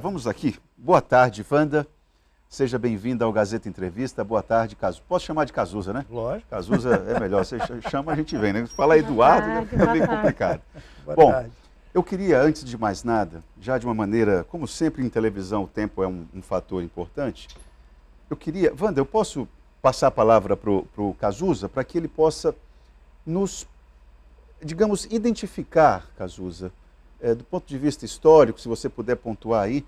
Vamos aqui. Boa tarde, Wanda. Seja bem-vinda ao Gazeta Entrevista. Boa tarde, Cazuza. Posso chamar de Cazuza, né? Lógico. Cazuza é melhor. Você chama, a gente vem, né? Fala Eduardo, é meio complicado. Boa tarde. Eu queria, antes de mais nada, já de uma maneira, como sempre em televisão o tempo é um fator importante, Wanda, eu posso passar a palavra para o Cazuza para que ele possa nos, digamos, identificar, Cazuza, do ponto de vista histórico, se você puder pontuar aí,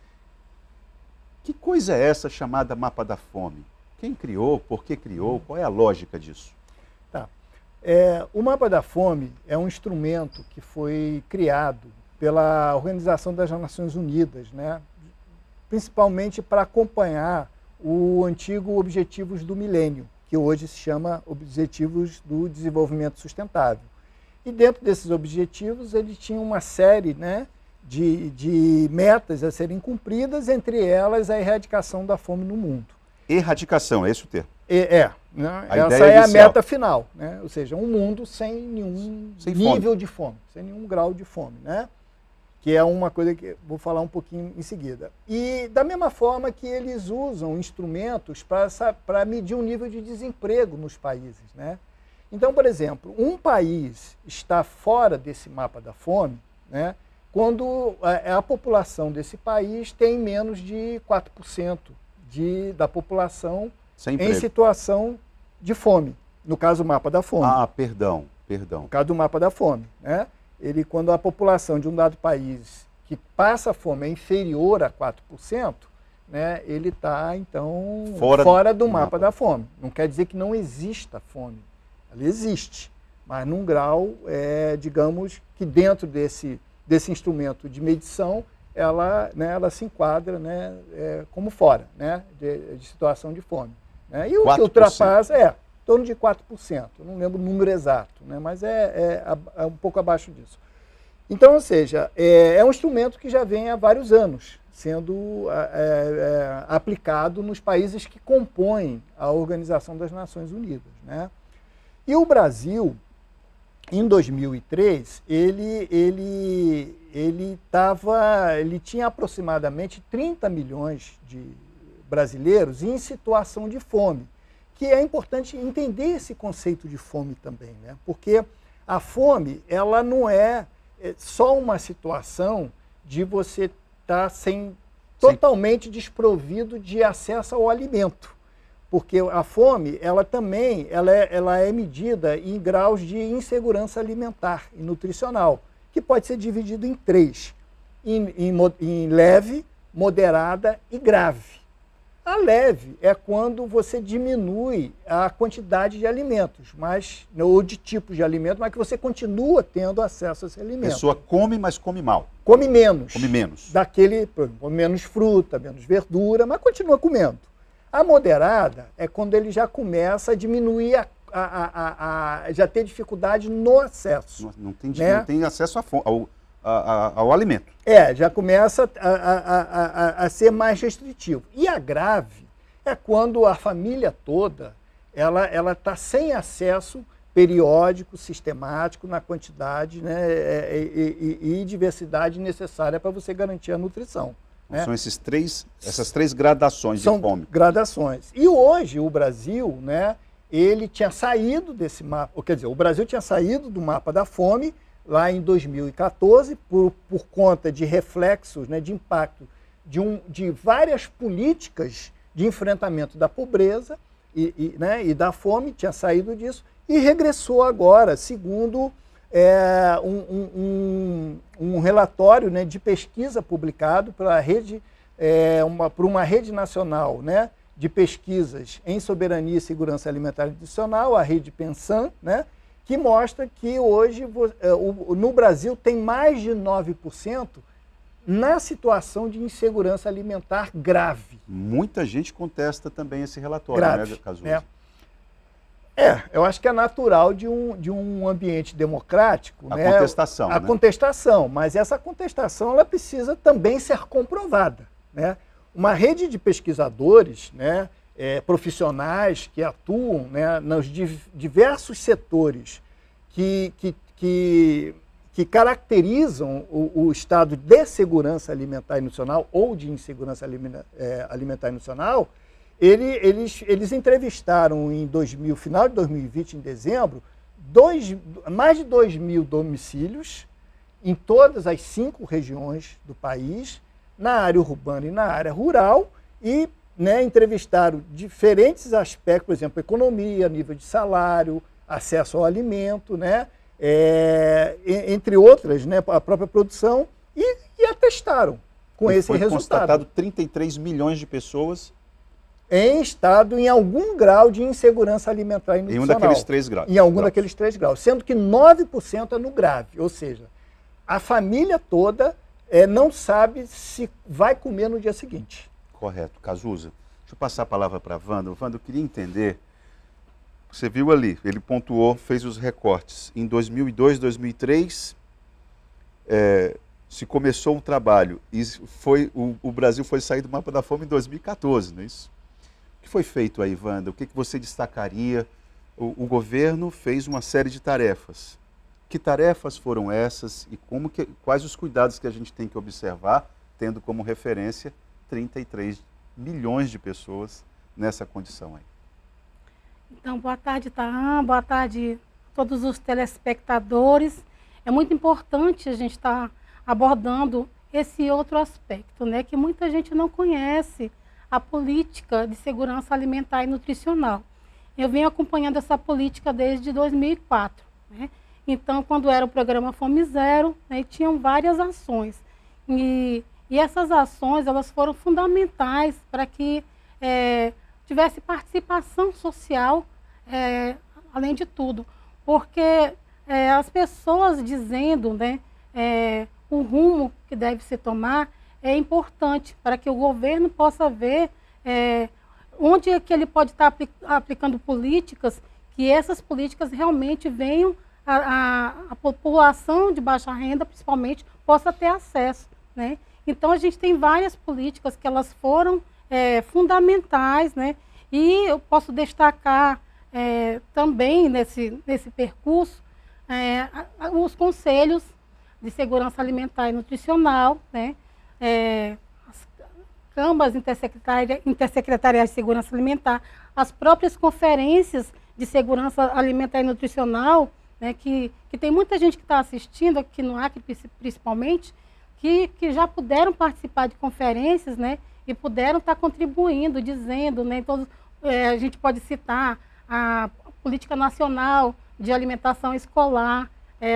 que coisa é essa chamada Mapa da Fome? Quem criou, por que criou, qual é a lógica disso? Tá. O Mapa da Fome é um instrumento que foi criado pela Organização das Nações Unidas, né? Principalmente para acompanhar o antigo Objetivos do Milênio, que hoje se chama Objetivos do Desenvolvimento Sustentável. E dentro desses objetivos ele tinha uma série, né, de metas a serem cumpridas, entre elas a erradicação da fome no mundo. Erradicação, é esse o termo? Né? Essa é a meta final, né? Ou seja, um mundo sem nenhum nível de fome, sem nenhum grau de fome, né? Que é uma coisa que vou falar um pouquinho em seguida. E da mesma forma que eles usam instrumentos para medir o nível de desemprego nos países, né? Então, por exemplo, um país está fora desse mapa da fome, né, quando a população desse país tem menos de 4% da população em situação de fome. No caso, o mapa da fome. Perdão. No caso do mapa da fome, né? Quando a população de um dado país que passa fome é inferior a 4%, né, ele está, então, fora do mapa da fome. Não quer dizer que não exista fome. Ela existe, mas num grau, digamos, que dentro desse instrumento de medição, ela se enquadra, né, como fora, né, de situação de fome. Né? E o 4%. Que ultrapassa em torno de 4%, eu não lembro o número exato, né, mas é um pouco abaixo disso. Então, ou seja, é um instrumento que já vem há vários anos sendo aplicado nos países que compõem a Organização das Nações Unidas, né? E o Brasil, em 2003, ele tinha aproximadamente 30 milhões de brasileiros em situação de fome, que é importante entender esse conceito de fome também, né? Porque a fome, ela não é só uma situação de você estar totalmente desprovido de acesso ao alimento. Porque a fome, ela também é medida em graus de insegurança alimentar e nutricional, que pode ser dividido em 3, em leve, moderada e grave. A leve é quando você diminui a quantidade de alimentos, ou de tipos de alimentos, mas que você continua tendo acesso a esse alimento. A pessoa come, mas come mal. Come menos. Come menos. Come menos fruta, menos verdura, mas continua comendo. A moderada é quando ele já começa a diminuir, já ter dificuldade no acesso. Não tem acesso ao alimento. Já começa a ser mais restritivo. E a grave é quando a família toda ela está sem acesso periódico, sistemático, na quantidade, né, e diversidade necessária para você garantir a nutrição. Né? São essas três gradações de fome. São gradações. E hoje o Brasil, né, ele tinha saído desse mapa, quer dizer, o Brasil tinha saído do mapa da fome lá em 2014 por conta de reflexos, né, de impacto de várias políticas de enfrentamento da pobreza e da fome, tinha saído disso e regressou agora, segundo um relatório, né, de pesquisa publicado pela rede, por uma rede nacional, né, de pesquisas em soberania e segurança alimentar e nutricional, a rede Pensan, né, que mostra que hoje no Brasil tem mais de 9% na situação de insegurança alimentar grave. Muita gente contesta também esse relatório, grave, né, Cazuza? Né? Eu acho que é natural de um ambiente democrático. A né? contestação. A contestação, mas essa contestação ela precisa também ser comprovada. Né? Uma rede de pesquisadores, né, profissionais que atuam, né, nos diversos setores que que caracterizam o estado de segurança alimentar e nutricional ou de insegurança alimentar e nutricional, eles entrevistaram em final de 2020, em dezembro, mais de 2.000 domicílios em todas as 5 regiões do país, na área urbana e na área rural, e entrevistaram diferentes aspectos, por exemplo, economia, nível de salário, acesso ao alimento, entre outras, a própria produção, e atestaram com esse resultado. Foi constatado 33 milhões de pessoas em estado em algum grau de insegurança alimentar e nutricional. Em um daqueles 3 graus. Em algum daqueles 3 graus, sendo que 9% é no grave, ou seja, a família toda não sabe se vai comer no dia seguinte. Correto. Cazuza, deixa eu passar a palavra para a Wanda. Wanda, eu queria entender, você viu ali, ele pontuou, fez os recortes. Em 2002, 2003, se começou um trabalho e o Brasil foi sair do mapa da fome em 2014, não é isso? O que foi feito aí, Wanda? O que você destacaria? O governo fez uma série de tarefas. Que tarefas foram essas e quais os cuidados que a gente tem que observar, tendo como referência 33 milhões de pessoas nessa condição aí? Então, boa tarde, Tahan, boa tarde a todos os telespectadores. É muito importante a gente estar abordando esse outro aspecto, que muita gente não conhece, a política de segurança alimentar e nutricional. Eu venho acompanhando essa política desde 2004, Então, quando era o programa Fome Zero, tinham várias ações. E essas ações, elas foram fundamentais para que tivesse participação social, além de tudo. Porque as pessoas dizendo o rumo que deve se tomar é importante para que o governo possa ver onde é que ele pode estar aplicando políticas, que essas políticas realmente venham a população de baixa renda, principalmente, possa ter acesso. Então, a gente tem várias políticas que elas foram fundamentais, e eu posso destacar também nesse percurso os conselhos de segurança alimentar e nutricional, as câmaras intersecretariais de segurança alimentar, as próprias conferências de segurança alimentar e nutricional, que tem muita gente que está assistindo, aqui no Acre principalmente, que já puderam participar de conferências, e puderam estar contribuindo, dizendo, então, a gente pode citar a Política Nacional de Alimentação Escolar,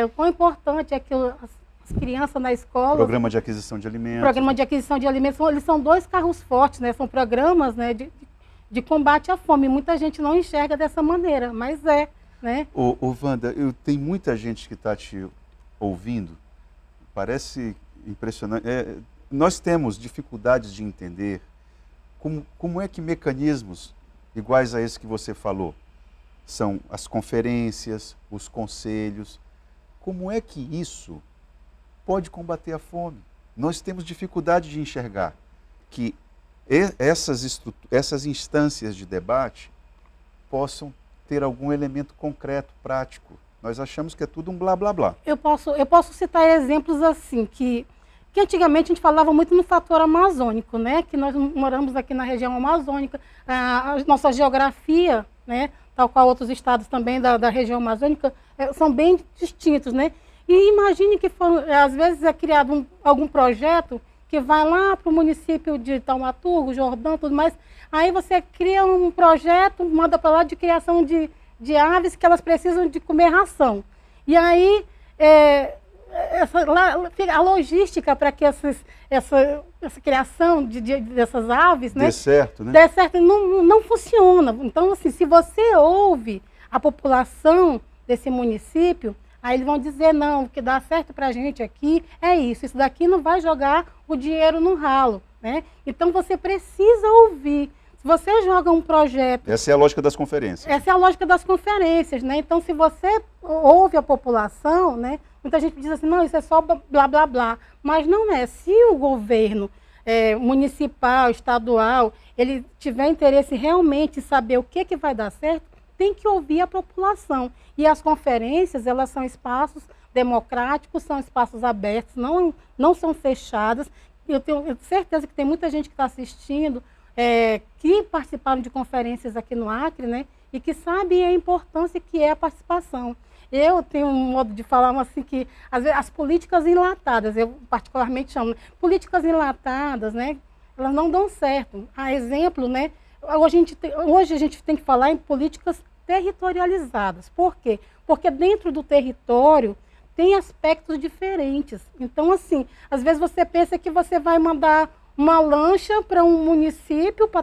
o quão importante é que as crianças na escola... Programa de Aquisição de Alimentos. Programa de Aquisição de Alimentos, eles são 2 carros fortes, são programas de combate à fome. Muita gente não enxerga dessa maneira, mas Wanda, tem muita gente que está te ouvindo, parece impressionante. Nós temos dificuldades de entender como é que mecanismos iguais a esse que você falou, são as conferências, os conselhos, como é que isso pode combater a fome? Nós temos dificuldade de enxergar que essas instâncias de debate possam ter algum elemento concreto, prático. Nós achamos que é tudo um blá, blá, blá. Eu posso citar exemplos assim, que antigamente a gente falava muito no fator amazônico, que nós moramos aqui na região amazônica, a nossa geografia, tal qual outros estados também da região amazônica, são bem distintos, E imagine que às vezes é criado algum projeto que vai lá para o município de Taumaturgo, Jordão, tudo mais. Aí você cria um projeto, manda para lá de criação de aves que elas precisam de comer ração. E aí a logística para que essa criação dessas aves dê certo, dê certo, não funciona. Então, assim, se você ouve a população desse município, aí eles vão dizer, não, o que dá certo para a gente aqui é isso daqui não vai jogar o dinheiro no ralo, Então, você precisa ouvir. Se você joga um projeto... Essa é a lógica das conferências. Essa é a lógica das conferências, Então, se você ouve a população, muita gente diz assim, não, isso é só blá, blá, blá. Mas não é. Se o governo municipal, estadual, ele tiver interesse realmente em saber o que vai dar certo, tem que ouvir a população. E as conferências, elas são espaços democráticos, são espaços abertos, não são fechados. Eu tenho certeza que tem muita gente que está assistindo, que participaram de conferências aqui no Acre, né, e que sabem a importância que é a participação. Eu tenho um modo de falar assim que às vezes, as políticas enlatadas, eu particularmente chamo políticas enlatadas, né, elas não dão certo. A exemplo, né, hoje a gente tem que falar em políticas territorializadas. Por quê? Porque dentro do território tem aspectos diferentes. Então, assim, às vezes você pensa que você vai mandar uma lancha para um município para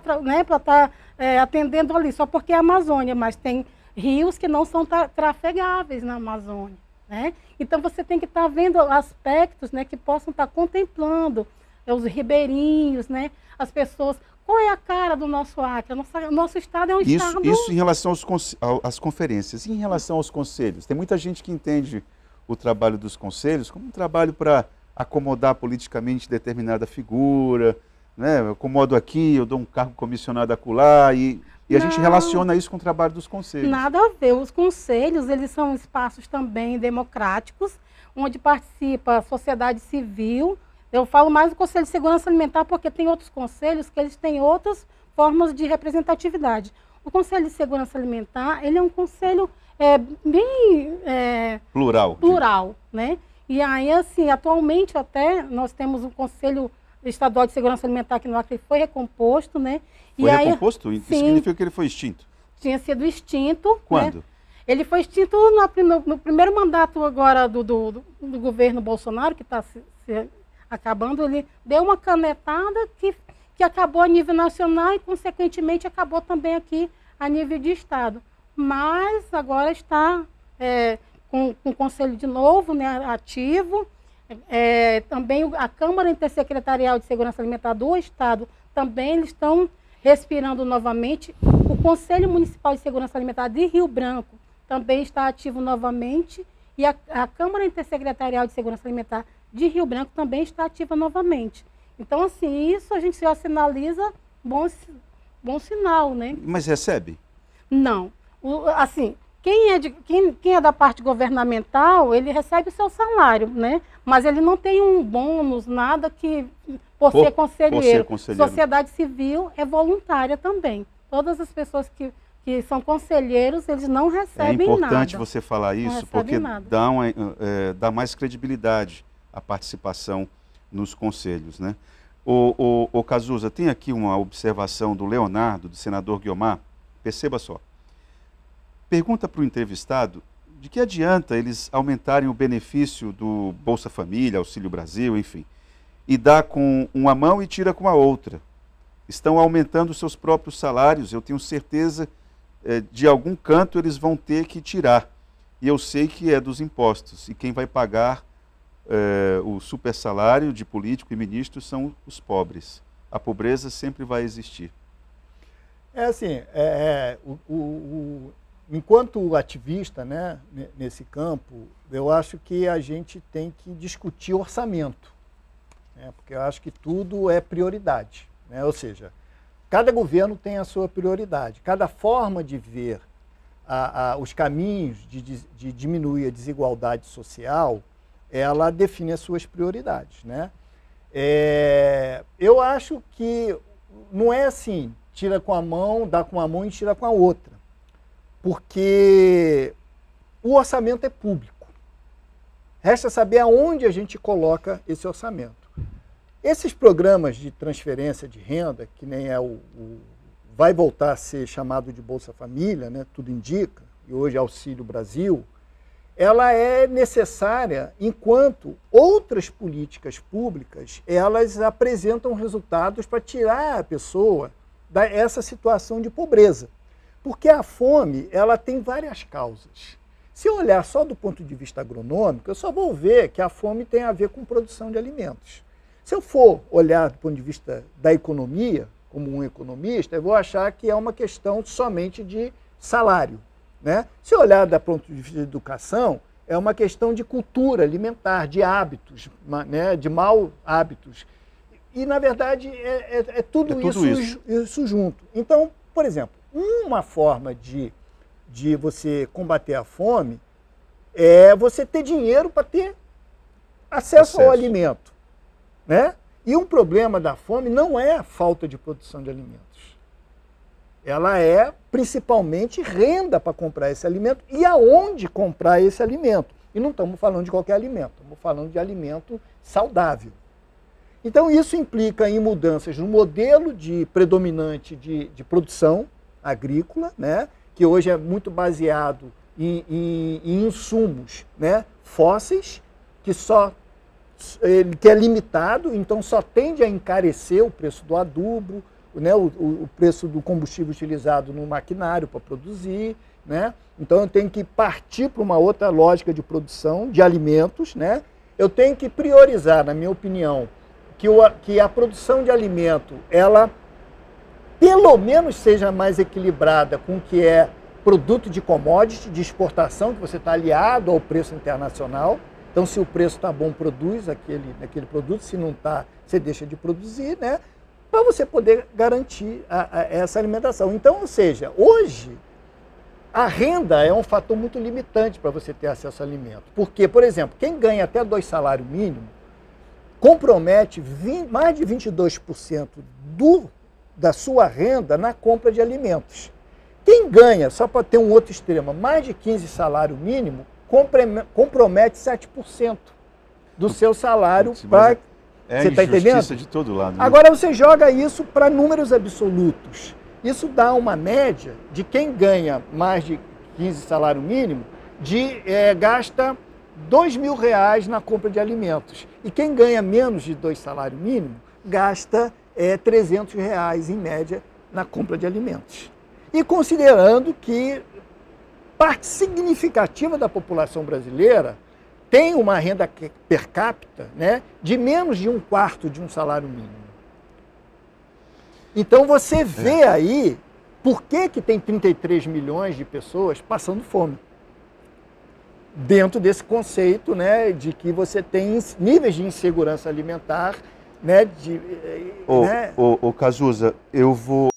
estar atendendo ali, só porque é a Amazônia, mas tem rios que não são trafegáveis na Amazônia, né? Então você tem que estar vendo aspectos, né, que possam estar contemplando os ribeirinhos, né, as pessoas. Qual é a cara do nosso Acre? Nosso estado é um estado... Isso em relação às conferências. E em relação aos conselhos? Tem muita gente que entende o trabalho dos conselhos como um trabalho para acomodar politicamente determinada figura, né? Eu acomodo aqui, eu dou um cargo comissionado acolá, e a gente relaciona isso com o trabalho dos conselhos. Nada a ver. Os conselhos, eles são espaços também democráticos, onde participa a sociedade civil. Eu falo mais do Conselho de Segurança Alimentar porque tem outros conselhos que eles têm outras formas de representatividade. O Conselho de Segurança Alimentar, ele é um conselho bem plural, né? E aí, assim, atualmente até nós temos um Conselho Estadual de Segurança Alimentar aqui no Acre, que foi recomposto, né? Foi recomposto? Isso significa que ele foi extinto? Tinha sido extinto. Quando? Né? Ele foi extinto no primeiro mandato agora do governo Bolsonaro, que está se acabando. Ele deu uma canetada que acabou a nível nacional e, consequentemente, acabou também aqui a nível de estado. Mas agora está com o conselho de novo, né, ativo. Também a Câmara Intersecretarial de Segurança Alimentar do Estado, também eles estão respirando novamente. O Conselho Municipal de Segurança Alimentar de Rio Branco também está ativo novamente. E a Câmara Intersecretarial de Segurança Alimentar de Rio Branco também está ativa novamente. Então, assim, isso a gente já sinaliza bom sinal, né? Mas recebe? Não. Assim, quem é da parte governamental, ele recebe o seu salário, né? Mas ele não tem um bônus, nada que por ser conselheiro. Sociedade civil é voluntária também. Todas as pessoas que são conselheiros, eles não recebem nada. É importante você falar isso, porque dá mais credibilidade à participação nos conselhos, né? O Cazuza, tem aqui uma observação do Leonardo, do senador Guiomar. Perceba só. Pergunta para o entrevistado de que adianta eles aumentarem o benefício do Bolsa Família, Auxílio Brasil, enfim, e dá com uma mão e tira com a outra. Estão aumentando seus próprios salários, eu tenho certeza, de algum canto eles vão ter que tirar. E eu sei que é dos impostos. E quem vai pagar o super salário de político e ministro são os pobres. A pobreza sempre vai existir. Enquanto ativista, né, nesse campo, eu acho que a gente tem que discutir orçamento, né, porque eu acho que tudo é prioridade, né, ou seja, cada governo tem a sua prioridade, cada forma de ver os caminhos de diminuir a desigualdade social, ela define as suas prioridades, né? Eu acho que não é assim, tira com a mão, dá com a mão e tira com a outra. Porque o orçamento é público. Resta saber aonde a gente coloca esse orçamento. Esses programas de transferência de renda, que nem vai voltar a ser chamado de Bolsa Família, né, tudo indica, e hoje é Auxílio Brasil, ela é necessária enquanto outras políticas públicas, elas apresentam resultados para tirar a pessoa dessa situação de pobreza. Porque a fome, ela tem várias causas. Se eu olhar só do ponto de vista agronômico, eu só vou ver que a fome tem a ver com produção de alimentos. Se eu for olhar do ponto de vista da economia, como um economista, eu vou achar que é uma questão somente de salário, né? Se eu olhar do ponto de vista de educação, é uma questão de cultura alimentar, de hábitos, né? De maus hábitos. E, na verdade, é tudo isso junto. Então, por exemplo, uma forma de você combater a fome é você ter dinheiro para ter acesso ao alimento, né? E um problema da fome não é a falta de produção de alimentos. Ela é principalmente renda para comprar esse alimento e aonde comprar esse alimento. E não estamos falando de qualquer alimento, estamos falando de alimento saudável. Então isso implica em mudanças no modelo predominante de produção agrícola, né? Que hoje é muito baseado em insumos, né? Fósseis, que é limitado, então só tende a encarecer o preço do adubo, né, o preço do combustível utilizado no maquinário para produzir, né? Então eu tenho que partir para uma outra lógica de produção de alimentos, né? Eu tenho que priorizar, na minha opinião, que a produção de alimento, ela pelo menos seja mais equilibrada com o que é produto de commodity, de exportação, que você está aliado ao preço internacional. Então, se o preço está bom, produz aquele produto. Se não está, você deixa de produzir, né? Para você poder garantir essa alimentação. Então, ou seja, hoje, a renda é um fator muito limitante para você ter acesso ao alimento. Porque, por exemplo, quem ganha até 2 salários mínimos, compromete mais de 22% da sua renda na compra de alimentos. Quem ganha, só para ter um outro extremo, mais de 15 salário mínimo, compromete 7% do seu salário para... Você está entendendo? De todo lado, né? Agora você joga isso para números absolutos. Isso dá uma média de quem ganha mais de 15 salário mínimo, gasta R$2.000 na compra de alimentos. E quem ganha menos de 2 salários mínimos, gasta R$300 em média na compra de alimentos. E considerando que parte significativa da população brasileira tem uma renda per capita, né, de menos de 1/4 de um salário mínimo. Então você vê aí por que tem 33 milhões de pessoas passando fome. Dentro desse conceito, né, de que você tem níveis de insegurança alimentar, né, Cazuza, eu vou